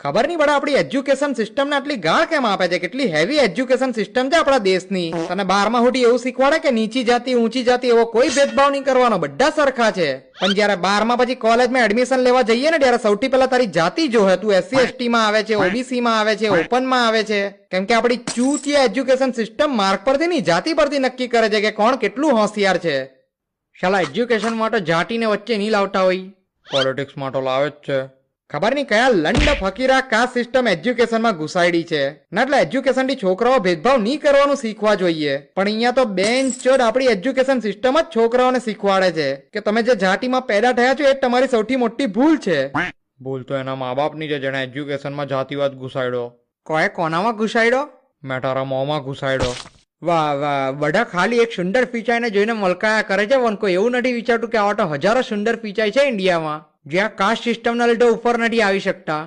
ખબર નહીં પડે આપણી એજ્યુકેશન સિસ્ટમને આટલી ગાળ કેમ આપે છે, કેટલી હેવી એજ્યુકેશન સિસ્ટમ છે આપણા દેશની. તને 12મા સુધી એવું શીખવાડે કે નીચી જાતિ ઊંચી જાતિ એવો કોઈ ભેદભાવ નહીં કરવાનો, બધા સરખા છે. પણ જયારે 12મા પછી કોલેજમાં એડમિશન લેવા જઈએ ને ત્યારે સૌથી પહેલા તારી જાતિ જોહે, તું SC ST માં આવે છે, OBC માં આવે છે, ઓપન માં આવે છે. કેમ કે આપણી ચૂતિયા એજ્યુકેશન સિસ્ટમ માર્ક પરથી નહીં જાતિ પરથી નક્કી કરે છે કે કોણ કેટલું હોશિયાર છે. શાલા એજ્યુકેશન માટે જાતિને વચ્ચે નહીં લાવતા હોય, પોલિટિક્સ માટે લાવે જ છે. ખબર નહીં કયા લંડ ફકીરા કાસ્ટ સિસ્ટમ એજ્યુકેશનમાં ઘુસાડી છે ના, એટલે એજ્યુકેશન થી છોકરાઓ ભેદભાવ નહીં કરવાનું શીખવા જોઈએ. પણ અહીંયા તો બેન્ચ ચોડ આપણી એજ્યુકેશન સિસ્ટમ જ છોકરાઓને શીખવાડે છે કે તમે જે જાતિમાં પેદા થયા છો એ તમારી સૌથી મોટી ભૂલ છે. ભૂલ તો એના મા બાપની છે જેને એજ્યુકેશનમાં જાતિવાદ ઘુસાડ્યો. કોઈ કોનામાં ઘુસાડ્યો? મેં તારા મોંમાં ઘુસાડ્યો. વાહ વાહ, બધા ખાલી એક સુંદર પીચાઈને જોઈને મલકાયા કરે છે, પણ કોઈ એવું નથી વિચારતું કે આવા તો હજારો સુંદર પીચાઈ છે ઇન્ડિયામાં જ્યાં કાસ્ટ સિસ્ટમના લીધે ઉપર નથી આવી શકતા.